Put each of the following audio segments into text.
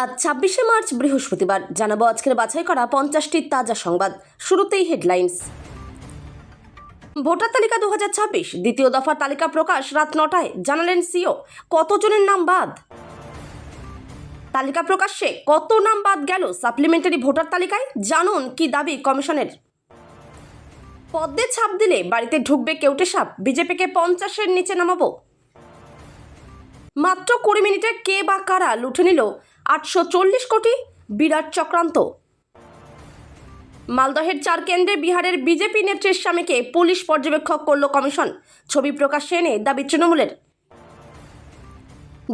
আজ ২৬শে মার্চ বৃহস্পতিবার জানাবো আজকের বাছাই করা ৫০টি তাজা সংবাদ। শুরুতেই হেডলাইন্স। ভোটার তালিকা ২০২৬ দ্বিতীয় দফার তালিকা প্রকাশ রাত ৯টায়, জানালেন সিও। কতজনের নাম বাদ? তালিকা প্রকাশ্যে কত নাম বাদ গেল সাপ্লিমেন্টারি ভোটার তালিকায়, জানুন কি দাবি কমিশনের। পদ্মে ছাপ দিলে বাড়িতে ঢুকবে কেউটে সাপ, বিজেপিকে ৫০-এর নিচে নামাবো। মাত্র ২০ মিনিটে কে বা কারা লুটে নিল ৮৪০ কোটি, বিরাট চক্রান্ত। মালদহের ৪ কেন্দ্রে বিহারের বিজেপি নেত্রীর স্বামীকে পুলিশ পর্যবেক্ষক করল কমিশন, ছবি প্রকাশ্যে এনে দাবি তৃণমূলের।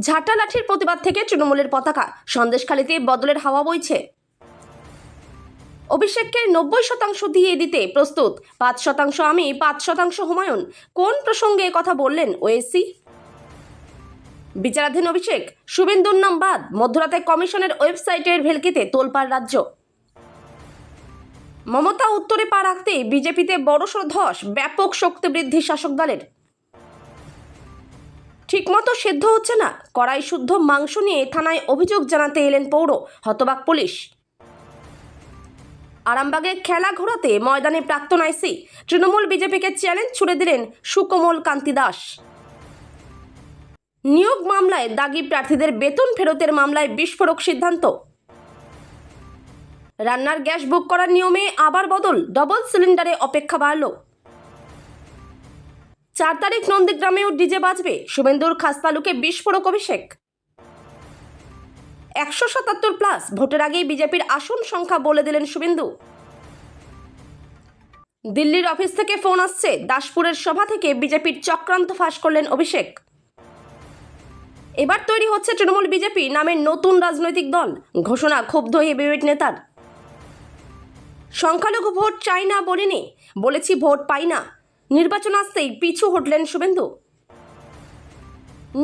ঝাঁটা লাঠির প্রতিবাদ থেকে তৃণমূলের পতাকা, সন্দেশখালীতে বদলের হাওয়া বইছে। অভিষেককে ৯০% দিয়ে দিতে প্রস্তুত, ৫% আমি, ৫% হুমায়ুন। কোন প্রসঙ্গে কথা বললেন ওএসি? বিচারাধীন অভিষেক, শুভেন্দুর নাম বাদ, মধ্যরাতে কমিশনের ওয়েবসাইটের ভেলকিতে তোলপাড় রাজ্য। মমতা উত্তরে পা রাখতে বিজেপিতে বড়সড় ধস, ব্যাপক শক্তি বৃদ্ধি শাসক দলের। ঠিকমতো সেদ্ধ হচ্ছে না, কড়াই শুদ্ধ মাংস নিয়ে থানায় অভিযোগ জানাতে এলেন পৌর, হতবাক পুলিশ। আরামবাগে খেলা ঘোরাতে ময়দানে প্রাক্তন আইসি, তৃণমূল বিজেপিকে চ্যালেঞ্জ ছুড়ে দিলেন সুকোমল কান্তি দাস। নিয়োগ মামলায় দাগি প্রার্থীদের বেতন ফেরতের মামলায় বিস্ফোরক সিদ্ধান্ত। রান্নার গ্যাস বুক করার নিয়মে আবার বদল, ডবল সিলিন্ডারে অপেক্ষা বাড়ল। ৪ তারিখ নন্দীগ্রামেও ডিজে বাজবে, শুভেন্দুর খাসতালুকে বিস্ফোরক অভিষেক। ১৭৭+ ভোটের আগেই বিজেপির আসন সংখ্যা বলে দিলেন শুভেন্দু। দিল্লির অফিস থেকে ফোন আসছে, দাসপুরের সভা থেকে বিজেপির চক্রান্ত ফাঁস করলেন অভিষেক। এবার তৈরি হচ্ছে তৃণমূল বিজেপি নামের নতুন রাজনৈতিক দল, ঘোষণা ক্ষুব্ধ হেভিওয়েট নেতার। সংখ্যালঘু ভোট চাই না বলিনি, বলেছি ভোট পাই না, নির্বাচন আসতেই পিছু হটলেন শুভেন্দু।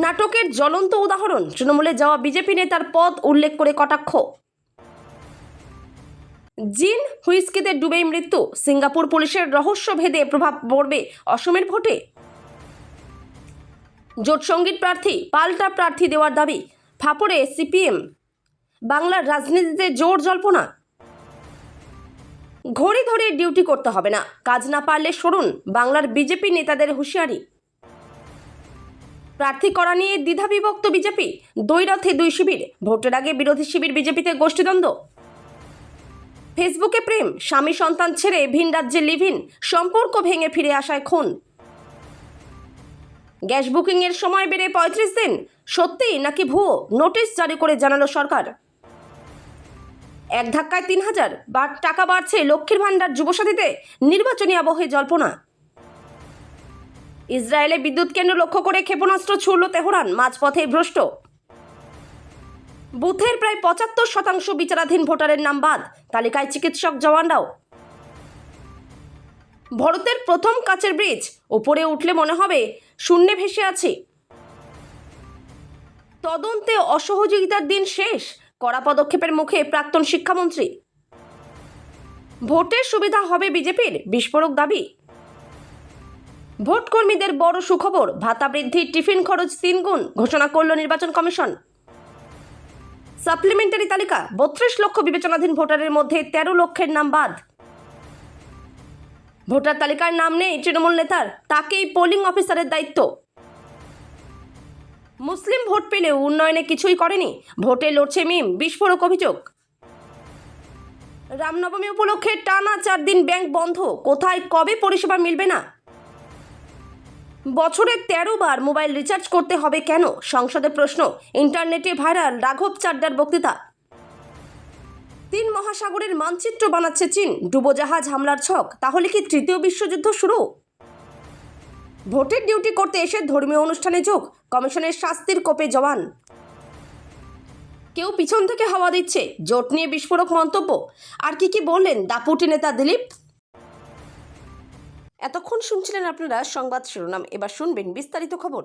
নাটকের জ্বলন্ত উদাহরণ, তৃণমূলে যাওয়া বিজেপি নেতার পদ উল্লেখ করে কটাক্ষ। জিন হুইস্কিতে ডুবেই মৃত্যু, সিঙ্গাপুর পুলিশের রহস্য ভেদে প্রভাব পড়বে অসমের ভোটে। জোট সঙ্গীত প্রার্থী পাল্টা প্রার্থী দেওয়ার দাবি, ফাপড়ে সিপিএম। বাংলার রাজনীতিতে জোর জল্পনা। ঘড়ি ধরে ডিউটি করতে হবে না, কাজ না পারলে সরুন, বাংলার বিজেপি নেতাদের হুঁশিয়ারি। প্রার্থী করা নিয়ে দ্বিধাবিভক্ত বিজেপি, দ্বৈরথে ২ শিবির, ভোটের আগে বিরোধী শিবির বিজেপিতে গোষ্ঠীদ্বন্দ্ব। ফেসবুকে প্রেম, স্বামী সন্তান ছেড়ে ভিন রাজ্যে লিভ ইন, সম্পর্ক ভেঙে ফিরে আসায় খুন। গ্যাস বুকিংয়ের সময় বেড়ে ৩৫ দিন, সত্যি নাকি ভুয়ো, নোটিশ জারি করে জানালো সরকার। এক ধাক্কায় ৩,০০০ টাকা বাড়ছে লক্ষ্মীর ভাণ্ডার যুবসাথীতে, নির্বাচনী আবহে জল্পনা। ইসরায়েলে বিদ্যুৎ কেন্দ্র লক্ষ্য করে ক্ষেপণাস্ত্র ছুড়ল তেহরান, মাঝপথে ভ্রষ্ট। বুথের প্রায় ৭৫% বিচারাধীন ভোটারের নাম বাদ, তালিকায় চিকিৎসক জওয়ানরাও। ভারতের প্রথম কাচের ব্রিজ, উপরে উঠলে মনে হবে শূন্যে ভেসে আছে। তদন্তে অসহযোগিতার দিন শেষ, কড়া পদক্ষেপের মুখে প্রাক্তন শিক্ষামন্ত্রী। ভোটের সুবিধা হবে বিজেপির, বিস্ফোরক দাবি। ভোট কর্মীদের বড় সুখবর, ভাতা বৃদ্ধি, টিফিন খরচ ৩ গুণ ঘোষণা করল নির্বাচন কমিশন। সাপ্লিমেন্টারি তালিকা, ৩২ লক্ষ বিবেচনাধীন ভোটারের মধ্যে ১৩ লক্ষের নাম বাদ। ভোটার তালিকার নাম নেই তৃণমূল নেতার, তাকেই পোলিং অফিসারের দায়িত্ব। মুসলিম ভোট পেলেও উন্নয়নে কিছুই করেনি, ভোটে লড়ছে মিম, বিস্ফোরক অভিযোগ। রামনবমী উপলক্ষে টানা ৪ দিন ব্যাংক বন্ধ, কোথায় কবে পরিষেবা মিলবে না। বছরে ১৩ বার মোবাইল রিচার্জ করতে হবে কেন, সংসদে প্রশ্ন। ইন্টারনেটে ভাইরাল রাঘব চাড্ডার বক্তৃতা। ৩ মহাসাগরের মানচিত্র বানাচ্ছে চীন, ডুবোজাহাজ হামলার ছক, তাহলে কি তৃতীয় বিশ্বযুদ্ধ শুরু? ভোটের ডিউটি করতে এসে ধর্মীয় অনুষ্ঠানে যোগ, কমিশনের শাস্তির কোপে জওয়ান। কেউ পিছন থেকে হাওয়া দিচ্ছে, জোট নিয়ে বিস্ফোরক মন্তব্য। আর কি বললেন দাপুটে নেতা দিলীপ? এতক্ষণ শুনছিলেন আপনারা সংবাদ শিরোনাম, এবার শুনবেন বিস্তারিত খবর।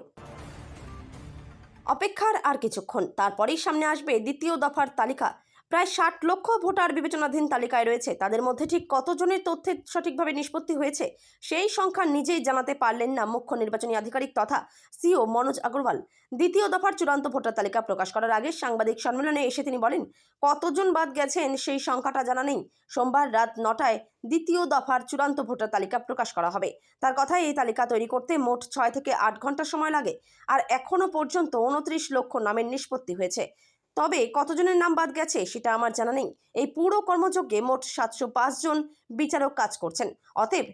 অপেক্ষার আর কিছুক্ষণ, তারপরেই সামনে আসবে দ্বিতীয় দফার তালিকা। প্রায় 60 লক্ষ ভোটার বিবেচনাধীন তালিকায় রয়েছে। তাদের মধ্যে ঠিক কতজনের তথ্যের সঠিকভাবে নিষ্পত্তি হয়েছে সেই সংখ্যা নিজেই জানাতে পারলেন না মুখ্য নির্বাচনী আধিকারিক তথা সিও মনোজ আগরওয়াল। দ্বিতীয় দফার চূড়ান্ত ভোটার তালিকা প্রকাশ করার আগে সাংবাদিক সম্মেলনে এসে তিনি বলেন, কতজন বাদ গেছেন সেই সংখ্যাটা জানা নেই। সোমবার রাত 9টায় দ্বিতীয় দফার চূড়ান্ত ভোটার তালিকা প্রকাশ করা হবে। তার কথায় এই তালিকা তৈরি করতে মোট 6 থেকে 8 ঘন্টা সময় লাগে। আর এখনো পর্যন্ত 29 লক্ষ নামের নিষ্পত্তি হয়েছে। তবে কতজনের নাম বাদ গেছে সেটা আমার জানা নেই। এই পুরো কর্মযজ্ঞে মোট 705 জন বিচারক কাজ করছেন। অতএব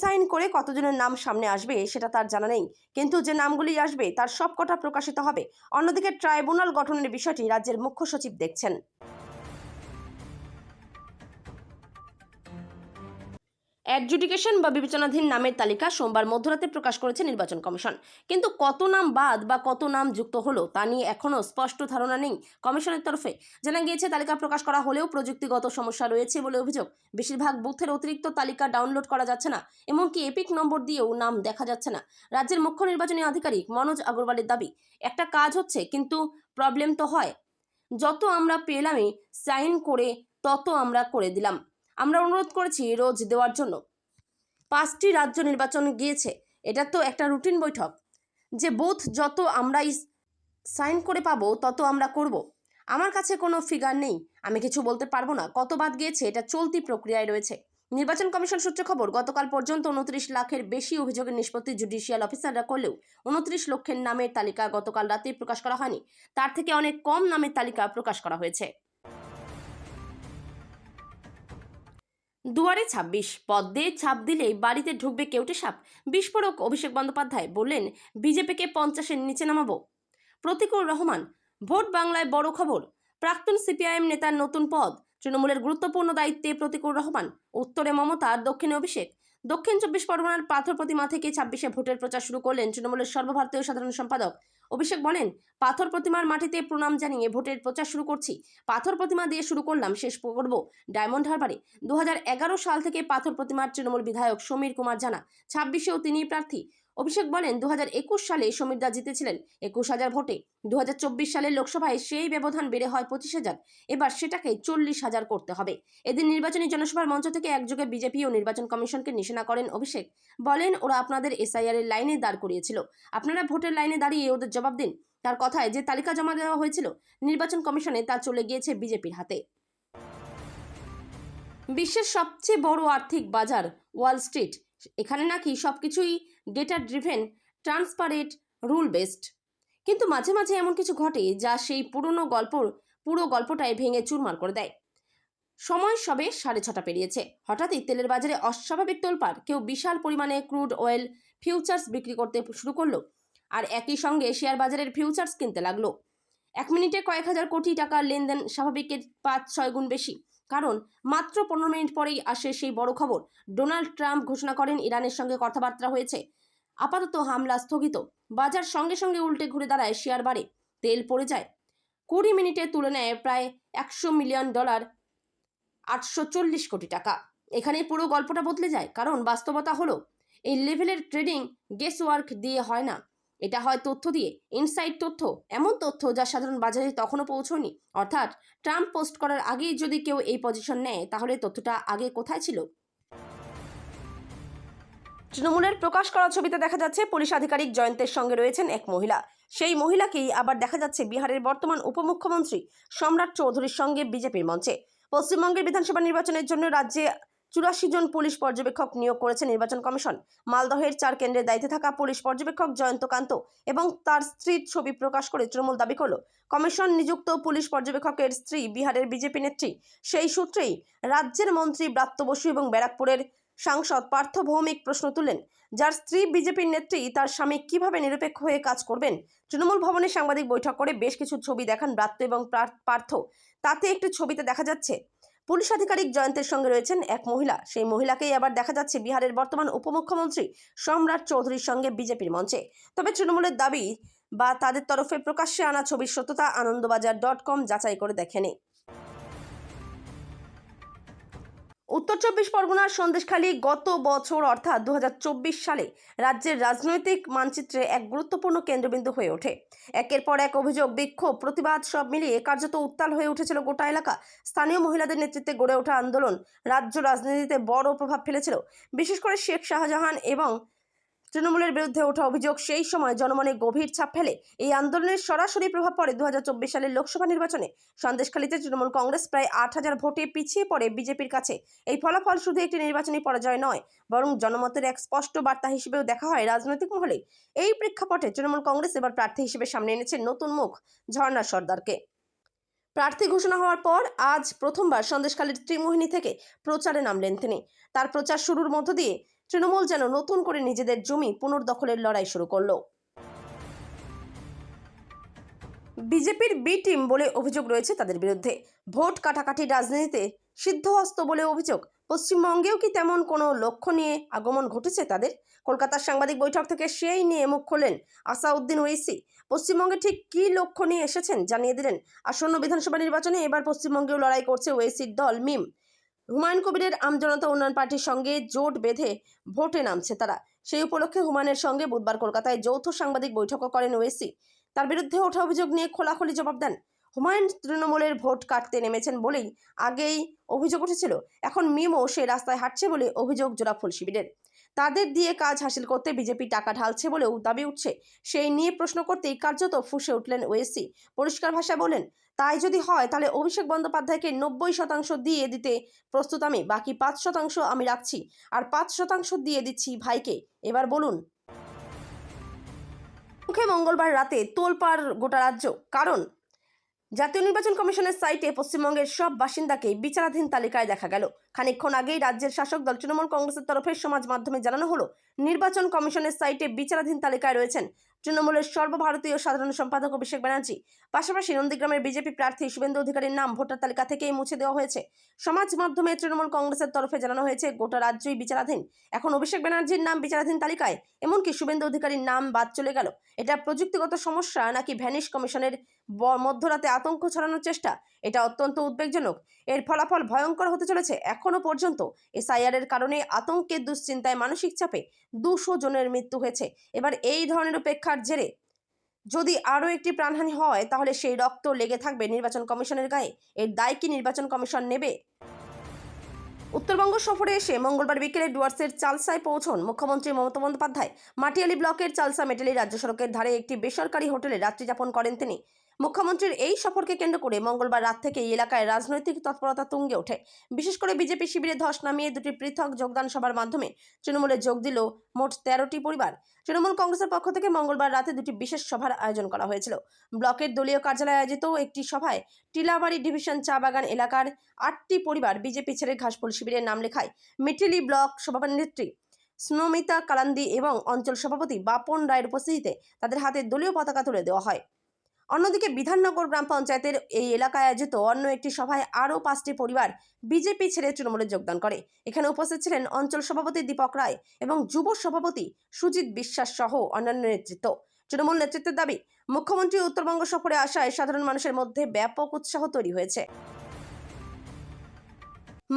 সাইন করে কতজনের নাম সামনে আসবে সেটা তার জানা নেই, কিন্তু যে নামগুলি আসবে তার সবকটা প্রকাশিত হবে। অন্যদিকে ট্রাইব্যুনাল গঠনের বিষয়টি রাজ্যের মুখ্য সচিব দেখছেন। অ্যাডজুডিকেশন বা বিবেচনাধীন নামের তালিকা সোমবার মধ্যরাতে প্রকাশ করেছে নির্বাচন কমিশন, কিন্তু কত নাম বাদ বা কত নাম যুক্ত হলো তা নিয়ে এখনও স্পষ্ট ধারণা নেই কমিশনের তরফে। জানা গিয়েছে, তালিকা প্রকাশ করা হলেও প্রযুক্তিগত সমস্যা রয়েছে বলে অভিযোগ। বেশিরভাগ বুথের অতিরিক্ত তালিকা ডাউনলোড করা যাচ্ছে না, এমনকি এপিক নম্বর দিয়েও নাম দেখা যাচ্ছে না। রাজ্যের মুখ্য নির্বাচনী আধিকারিক মনোজ আগরওয়ালের দাবি, একটা কাজ হচ্ছে কিন্তু প্রবলেম তো হয়। যত আমরা পেলামই সাইন করে তত আমরা করে দিলাম। আমরা অনুরোধ করেছি রোজ দেওয়ার জন্য। 5টি রাজ্য নির্বাচন গিয়েছে, এটা তো একটা রুটিন বৈঠক যে বুথ যত আমরাই সাইন করে পাবো তত আমরা করব। আমার কাছে কোনো ফিগার নেই, আমি কিছু বলতে পারবো না। কত বাদ গিয়েছে এটা চলতি প্রক্রিয়ায় রয়েছে। নির্বাচন কমিশন সূত্রে খবর, গতকাল পর্যন্ত 29 লাখের বেশি অভিযোগের নিষ্পত্তি জুডিশিয়াল অফিসাররা করলেও 29 লক্ষের নামের তালিকা গতকাল রাতে প্রকাশ করা হয়নি। তার থেকে অনেক কম নামের তালিকা প্রকাশ করা হয়েছে। দুয়ারে 26 পদ্মে ছাপ দিলেই বাড়িতে ঢুকবে কেউটে সাপ। বিস্ফোরক অভিষেক বন্দ্যোপাধ্যায় বললেন, বিজেপিকে 50-এর নিচে নামাবো। প্রতীকুর রহমান, ভোট বাংলায় বড় খবর। প্রাক্তন সিপিআইএম নেতার নতুন পদ। তৃণমূলের গুরুত্বপূর্ণ দায়িত্বে প্রতীকুর রহমান, উত্তরে মমতা আর দক্ষিণে অভিষেক। দক্ষিণ 24 পরগনার পাথর প্রতিমা থেকে 26-এ ভোটের প্রচার শুরু করলেন তৃণমূলের সর্বভারতীয় সাধারণ সম্পাদক অভিষেক। বলেন, পাথর প্রতিমার মাটিতে প্রণাম জানিয়ে ভোটের প্রচার শুরু করছি। পাথর প্রতিমা দিয়ে শুরু করলাম, শেষ করব ডায়মন্ড হারবারে। 2011 সাল থেকে পাথর প্রতিমার তৃণমূল বিধায়ক সমীর কুমার জানা। 26-এও তিনিই প্রার্থী। অভিষেক বলেন, 2021 সালে সমীরদা জিতেছিলেন 21,000 ভোটে। 2024 সালের লোকসভায় সেই ব্যবধান বেড়ে হয় 25,000। এবার সেটাকে 40,000 করতে হবে। এদিন নির্বাচনী জনসভার মঞ্চ থেকে একযোগে বিজেপি ও নির্বাচন কমিশনকে নিশানা করেন অভিষেক। বলেন, ওরা আপনাদের এসআইআর এর লাইনে দাঁড় করিয়েছিল, আপনারা ভোটের লাইনে দাঁড়িয়ে ওদের জবাব দিন। তার কথায় যে তালিকা জমা দেওয়া হয়েছিল নির্বাচন কমিশনে তা চলে গিয়েছে বিজেপির হাতে। বিশ্বের সবচেয়ে বড় আর্থিক বাজার ওয়াল স্ট্রিট, এখানে নাকি সবকিছুই data driven, transparent, rule based. কিন্তু মাঝে মাঝে এমন কিছু ঘটে যা সেই পুরো গল্পটাই ভেঙে চুরমার করে দেয়। সময় সবে 6:30 পেরিয়েছে, হঠাৎই তেলের বাজারে অস্বাভাবিক তোলপাড়। কেউ বিশাল পরিমাণে ক্রুড অয়েল ফিউচার্স বিক্রি করতে শুরু করলো, আর একই সঙ্গে শেয়ার বাজারের ফিউচার্স কিনতে লাগলো। 1 মিনিটে কয়েক হাজার কোটি টাকার লেনদেন, স্বাভাবিকের 5-6 গুণ বেশি। কারণ মাত্র 15 মিনিট পরেই আসে সেই বড় খবর। ডোনাল্ড ট্রাম্প ঘোষণা করেন ইরানের সঙ্গে কথাবার্তা হয়েছে, আপাতত হামলা স্থগিত। বাজার সঙ্গে সঙ্গে উল্টে ঘুরে দাঁড়ায়, শেয়ার বাড়ে, তেল পড়ে যায়। 20 মিনিটে তুলে নেয় প্রায় $100 মিলিয়ন, 840 কোটি টাকা। এখানে পুরো গল্পটা বদলে যায়, কারণ বাস্তবতা হলো এই লেভেলের ট্রেডিং গেস ওয়ার্ক দিয়ে হয় না, এটা হয় তথ্য দিয়ে, ইনসাইড তথ্য, এমন তথ্য যা সাধারণ বাজারে তখনও পৌঁছয়নি। অর্থাৎ ট্রাম্প পোস্ট করার আগেই যদি কেউ এই পজিশন নেয়, তাহলে তথ্যটা আগে কোথায় ছিল? তৃণমূলের প্রকাশ করা ছবিতে দেখা যাচ্ছে পুলিশ আধিকারিক জয়ন্তের সঙ্গে রয়েছেন এক মহিলা। সেই মহিলাকেই আবার দেখা যাচ্ছে বিহারের বর্তমান উপমুখ্যমন্ত্রী সম্রাট চৌধুরীর সঙ্গে বিজেপির মঞ্চে। পশ্চিমবঙ্গের বিধানসভা নির্বাচনের জন্য রাজ্যে 84 জন পুলিশ পর্যবেক্ষক নিয়োগ করেছে নির্বাচন কমিশন। মালদহের 4 কেন্দ্রের দায়িত্বে থাকা পুলিশ পর্যবেক্ষক জয়ন্তকান্ত এবং তার স্ত্রীর ছবি প্রকাশ করে তৃণমূল দাবি করল, কমিশন নিযুক্ত পুলিশ পর্যবেক্ষকের স্ত্রী বিহারের বিজেপি নেত্রী। সেই সূত্রেই রাজ্যের মন্ত্রী ব্রাত্য বসু এবং ব্যারাকপুরের সাংসদ পার্থ ভৌমিক প্রশ্ন তুললেন, যার স্ত্রী বিজেপির নেত্রী তার স্বামী কিভাবে নিরপেক্ষ হয়ে কাজ করবেন। তৃণমূল ভবনে সাংবাদিক বৈঠক করে বেশ কিছু ছবি দেখান ব্রাত্য এবং পার্থ। তাতে একটি ছবিতে দেখা যাচ্ছে পুলিশ আধিকারিক জয়ন্তের সঙ্গে রয়েছেন এক মহিলা। সেই মহিলাকেই আবার দেখা যাচ্ছে বিহারের বর্তমান উপমুখ্যমন্ত্রী সম্রাট চৌধুরীর সঙ্গে বিজেপির মঞ্চে। তবে তৃণমূলের দাবি বা তাদের তরফে প্রকাশ্যে আনা ছবির সত্যতা আনন্দবাজার.com যাচাই করে দেখেনি। উত্তর চব্বিশ পরগনার সন্দেশখালী গত বছর অর্থাৎ 2024 সালে রাজ্যের রাজনৈতিক মানচিত্রে এক গুরুত্বপূর্ণ কেন্দ্রবিন্দু হয়ে ওঠে। একের পর এক অভিযোগ, বিক্ষোভ, প্রতিবাদ সব মিলিয়ে কার্যত উত্তাল হয়ে উঠেছিল গোটা এলাকা। স্থানীয় মহিলাদের নেতৃত্বে গড়ে ওঠা আন্দোলন রাজ্য রাজনীতিতে বড় প্রভাব ফেলেছিল। বিশেষ করে শেখ শাহজাহান এবং তৃণমূলের বিরুদ্ধে ওঠা অভিযোগ সেই সময় জনমনে গভীর ছাপ ফেলে। এই আন্দোলনের সরাসরি প্রভাব পড়ে 2024 সালের লোকসভা নির্বাচনে। সন্দেশখালীতে তৃণমূল কংগ্রেস প্রায় 8,000 ভোটে পিছিয়ে পড়ে বিজেপির কাছে। এই ফলাফল শুধু একটি নির্বাচনী পরাজয় নয়, বরং জনমতের এক স্পষ্ট বার্তা হিসেবেও দেখা হয় রাজনৈতিক মহলে। এই প্রেক্ষাপটে তৃণমূল কংগ্রেস এবার প্রার্থী হিসেবে সামনে এনেছে নতুন মুখ, ঝর্ণা সর্দারকে। প্রার্থী ঘোষণা হওয়ার পর আজ প্রথমবার সন্দেশখালীর ত্রিমোহিনী থেকে প্রচারে নামলেন তিনি। তার প্রচার শুরুর মধ্য দিয়ে তৃণমূল যেন নতুন করে নিজেদের জমি পুনর্দখলের লড়াই শুরু করলো। বিজেপির বি টিম বলে অভিযোগ রয়েছে তাদের বিরুদ্ধে। ভোট কাটাকাটি রাজনীতিতে সিদ্ধহস্ত বলে অভিযোগ। পশ্চিমবঙ্গেও কি তেমন কোনো লক্ষ্য নিয়ে আগমন ঘটেছে তাদের? কলকাতার সাংবাদিক বৈঠক থেকে সেই নিয়ে মুখ খোলেন আসাউদ্দিন ওয়েসি। পশ্চিমবঙ্গে ঠিক কী লক্ষ্য নিয়ে এসেছেন জানিয়ে দিলেন। আসন্ন বিধানসভা নির্বাচনে এবার পশ্চিমবঙ্গেও লড়াই করছে ওয়েসির দল মিম। হুমায়ুন কবিরের আমজনতা উন্নয়ন পার্টির সঙ্গে জোট বেঁধে ভোটে নামছে তারা। সেই উপলক্ষে হুমায়ুনের সঙ্গে বুধবার কলকাতায় যৌথ সাংবাদিক বৈঠকও করেন ওয়েসি। তার বিরুদ্ধে ওঠা অভিযোগ নিয়ে খোলাখুলি জবাব দেন। হুমায়ুন তৃণমূলের ভোট কাটতে নেমেছেন বলেই আগেই অভিযোগ উঠেছিল। এখন মিমও সে রাস্তায় হাঁটছে বলে অভিযোগ জোড়াফুল শিবিরের। তাদের দিয়ে কাজ হাসিল করতে বিজেপি টাকা ঢালছে বলেও দাবি উঠছে। সেই নিয়ে প্রশ্ন করতেই কার্যত ফুঁসে উঠলেন ওয়েসি। পরিষ্কার ভাষায় বলেন, তাই যদি হয় তাহলে অভিষেক বন্দ্যোপাধ্যায়কে 90% দিয়ে দিতে প্রস্তুত আমি, বাকি 5% আমি রাখছি, আর 5% দিয়ে দিচ্ছি ভাইকে। এবার বলুন। মুখে মঙ্গলবার রাতে তোলপাড় গোটা রাজ্য। কারণ জাতীয় নির্বাচন কমিশনের সাইটে পশ্চিমবঙ্গের সব বাসিন্দাকে বিচারাধীন তালিকায় দেখা গেল। খানিকক্ষণ আগেই রাজ্যের শাসক দল তৃণমূল কংগ্রেসের তরফে সমাজ মাধ্যমে জানানো হলো, নির্বাচন কমিশনের সাইটে বিচারাধীন তালিকায় রয়েছেন তৃণমূলের সর্বভারতীয় সাধারণ সম্পাদক অভিষেক ব্যানার্জি। পাশাপাশি নন্দীগ্রামের বিজেপি প্রার্থী শুভেন্দু অধিকারীর নাম ভোটার তালিকা থেকেই মুছে দেওয়া হয়েছে। সমাজ মাধ্যমে তৃণমূল কংগ্রেসের তরফে জানানো হয়েছে, গোটা রাজ্যই বিচারাধীন। এখন অভিষেক ব্যানার্জির নাম বিচারাধীন তালিকায়, এমনকি শুভেন্দু অধিকারীর নাম বাদ চলে গেল। এটা প্রযুক্তিগত সমস্যা নাকি ভ্যানিশ কমিশনের মধ্যরাতে আতঙ্ক ছড়ানোর চেষ্টা? এটা অত্যন্ত উদ্বেগজনক। এর ফলাফল ভয়ঙ্কর হতে চলেছে। এখনো পর্যন্ত এসআইআর এর কারণে আতঙ্কের দুশ্চিন্তায় মানসিক চাপে 200 জনের মৃত্যু হয়েছে। এবার এই ধরনের উপেক্ষার জেরে যদি আরও একটি প্রাণহানি হয় তাহলে সেই রক্ত লেগে থাকবে নির্বাচন কমিশনের গায়ে। এর দায় কি নির্বাচন কমিশন নেবে? উত্তরবঙ্গ সফরে এসে মঙ্গলবার বিকেলে ডুয়ার্সের চালসায় পৌঁছন মুখ্যমন্ত্রী মমতা বন্দ্যোপাধ্যায়। মাটিয়ালি ব্লকের চালসা মেটালি রাজ্য সড়কের ধারে একটি বেসরকারি হোটেলে রাত্রিযাপন করেন তিনি। মুখ্যমন্ত্রীর এই সফরকে কেন্দ্র করে মঙ্গলবার রাত থেকে এই এলাকায় রাজনৈতিক তৎপরতা তুঙ্গে ওঠে। বিশেষ করে বিজেপি শিবিরে ধস নামিয়ে দুটি পৃথক যোগদান সভার মাধ্যমে তৃণমূলে যোগ দিল মোট 13টি পরিবার। তৃণমূল কংগ্রেসের পক্ষ থেকে মঙ্গলবার রাতে দুটি বিশেষ সভার আয়োজন করা হয়েছিল। ব্লকের দলীয় কার্যালয়ে আয়োজিত একটি সভায় টিলাবাড়ি ডিভিশন চা বাগান এলাকার 8টি পরিবার বিজেপি ছেড়ে ঘাসফুল শিবিরের নাম লেখায়। মিঠিলি ব্লক সভানেত্রী স্নমিতা কালান্দি এবং অঞ্চল সভাপতি বাপন রায়ের উপস্থিতিতে তাদের হাতে দলীয় পতাকা তুলে দেওয়া হয়। অন্যদিকে বিধাননগর গ্রাম পঞ্চায়েতের এই এলাকায় আয়োজিত অন্য একটি সভায় আরও 5টি পরিবার বিজেপি ছেড়ে তৃণমূলে যোগদান করে। এখানে উপস্থিত ছিলেন অঞ্চল সভাপতি দীপক রায় এবং যুব সভাপতি সুজিত বিশ্বাস সহ অন্যান্য নেতৃত্ব। তৃণমূল নেতৃত্বের দাবি, মুখ্যমন্ত্রী উত্তরবঙ্গ সফরে আসায় সাধারণ মানুষের মধ্যে ব্যাপক উৎসাহ তৈরি হয়েছে।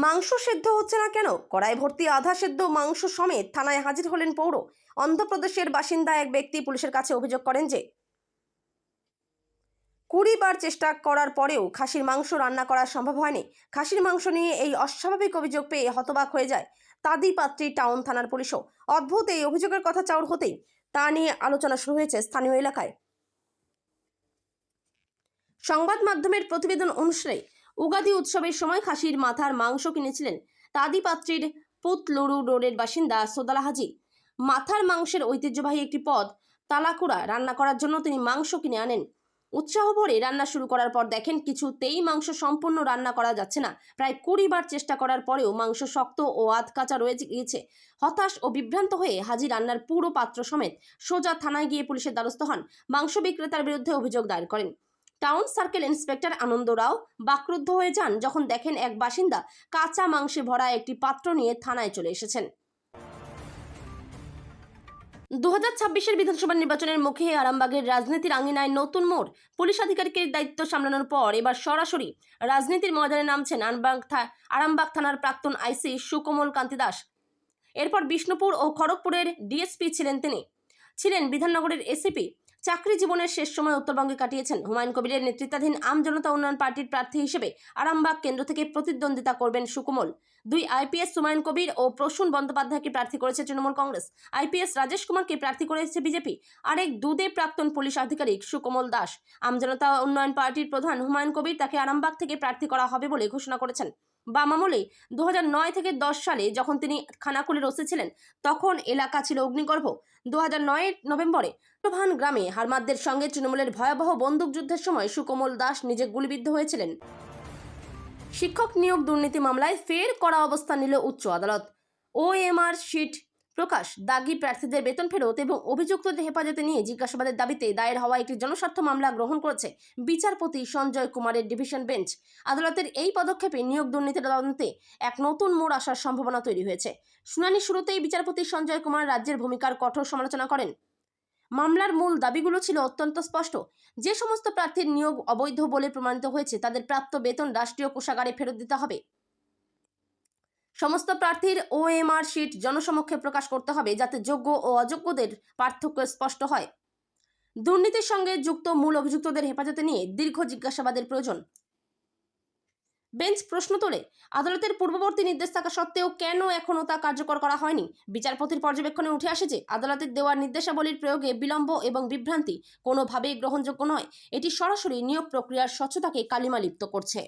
মাংস সেদ্ধ হচ্ছে না কেন? কড়াই ভর্তি আধা সেদ্ধ মাংস সমেত থানায় হাজির হলেন পৌর। অন্ধ্রপ্রদেশের বাসিন্দা এক ব্যক্তি পুলিশের কাছে অভিযোগ করেন যে 20 বার চেষ্টা করার পরেও খাসির মাংস রান্না করা সম্ভব হয়নি। খাসির মাংস নিয়ে এই অস্বাভাবিক অভিযোগ পেয়ে হতবাক হয়ে যায় তাদিপাত্রী টাউন থানার পুলিশও। অদ্ভুত এই অভিযোগের কথা চাউর হতেই তা নিয়ে আলোচনা শুরু হয়েছে স্থানীয় এলাকায়। সংবাদ মাধ্যমের প্রতিবেদন অনুসারে উগাদি উৎসবের সময় খাসির মাথার মাংস কিনেছিলেন তাদিপাত্রীর পুতলুরু রোডের বাসিন্দা সোদালা হাজি। মাথার মাংসের ঐতিহ্যবাহী একটি পদ তালাকুড়া রান্না করার জন্য তিনি মাংস কিনে আনেন। উৎসাহ ভরে রান্না শুরু করার পর দেখেন কিছুতেই মাংস সম্পূর্ণ রান্না করা যাচ্ছে না। প্রায় 20 বার চেষ্টা করার পরেও মাংস শক্ত ও আধ কাঁচা রয়ে গিয়েছে। হতাশ ও বিভ্রান্ত হয়ে হাজি রান্নার পুরো পাত্র সমেত সোজা থানায় গিয়ে পুলিশের দ্বারস্থ হন। মাংস বিক্রেতার বিরুদ্ধে অভিযোগ দায়ের করেন। টাউন সার্কেল ইন্সপেক্টর আনন্দ রাও বাকরুদ্ধ হয়ে যান যখন দেখেন এক বাসিন্দা কাঁচা মাংসে ভরা একটি পাত্র নিয়ে থানায় চলে এসেছেন। 2026 বিধানসভা নির্বাচনের মুখে আরামবাগের রাজনীতির আঙিনায় নতুন মোড়। পুলিশ আধিকারিকের দায়িত্ব সামলানোর পর এবার সরাসরি রাজনীতির ময়দানে নামছেন আরামবাগ থানার প্রাক্তন আইসি সুকোমল কান্তি দাস। এরপর বিষ্ণুপুর ও খড়গপুরের ডিএসপি ছিলেন তিনি। ছিলেন বিধাননগরের এসিপি। চাকরি জীবনের শেষ সময় উত্তরবঙ্গে কাটিয়েছেন। হুমায়ুন কবিরের নেতৃত্বাধীন আম জনতা উন্নয়ন পার্টির প্রার্থী হিসেবে আরামবাগ কেন্দ্র থেকে প্রতিদ্বন্দ্বিতা করবেন সুকোমল। দুই আইপিএস হুমায়ুন কবির ও প্রসূন বন্দ্যোপাধ্যায়কে প্রার্থী করেছে তৃণমূল কংগ্রেস। আইপিএস রাজেশ কুমারকে প্রার্থী করেছে বিজেপি। আরেক দুদে প্রাক্তন পুলিশ আধিকারিক সুকোমল দাস। আম জনতা উন্নয়ন পার্টির প্রধান হুমায়ুন কবির তাকে আরামবাগ থেকে প্রার্থী করা হবে বলে ঘোষণা করেছেন। বাম আমলে 2009 থেকে 10 সালে যখন তিনি খানাকুলের ওসি ছিলেন, তখন এলাকা ছিল অগ্নিগর্ভ। 2009 নভেম্বরে প্রধান গ্রামে হারমাদদের সঙ্গে তৃণমূলের ভয়াবহ বন্দুকযুদ্ধের সময় সুকোমল দাস নিজে গুলিবিদ্ধ হয়েছিলেন। শিক্ষক নিয়োগ দুর্নীতি মামলায় ফের কড়া অবস্থান নিল উচ্চ আদালত। ওএমআর শিট প্রকাশ, দাগি প্রার্থীদের বেতন ফেরত এবং অভিযুক্তদের হেফাজতে নিয়ে জিজ্ঞাসাবাদের দাবিতে দায়ের হওয়া একটি জনস্বার্থ মামলা গ্রহণ করেছে বিচারপতি সঞ্জয় কুমারের ডিভিশন বেঞ্চ। আদালতের এই পদক্ষেপে নিয়োগ দুর্নীতির তদন্তে এক নতুন মোড় আসার সম্ভাবনা তৈরি হয়েছে। শুনানি শুরুতেই বিচারপতি সঞ্জয় কুমার রাজ্যের ভূমিকার কঠোর সমালোচনা করেন। মামলার মূল দাবিগুলো ছিল অত্যন্ত স্পষ্ট। যে সমস্ত প্রার্থীর নিয়োগ অবৈধ বলে প্রমাণিত হয়েছে তাদের প্রাপ্ত বেতন রাষ্ট্রীয় কোষাগারে ফেরত দিতে হবে। সমস্ত প্রার্থীর ওএমআর শিট জনসমক্ষে প্রকাশ করতে হবে যাতে যোগ্য ও অযোগ্যদের পার্থক্য স্পষ্ট হয়। দুর্নীতির সঙ্গে যুক্ত মূল অভিযুক্তদের হেফাজতে নিয়ে দীর্ঘ জিজ্ঞাসাবাদের প্রয়োজন। বেঞ্চ প্রশ্ন তোলে, আদালতের পূর্ববর্তী নির্দেশ থাকা সত্ত্বেও কেন এখনও তা কার্যকর করা হয়নি? বিচারপতির পর্যবেক্ষণে উঠে আসে যে আদালতের দেওয়া নির্দেশাবলীর প্রয়োগে বিলম্ব এবং বিভ্রান্তি কোনোভাবেই গ্রহণযোগ্য নয়। এটি সরাসরি নিয়োগ প্রক্রিয়ার স্বচ্ছতাকে কালিমা লিপ্ত করছে।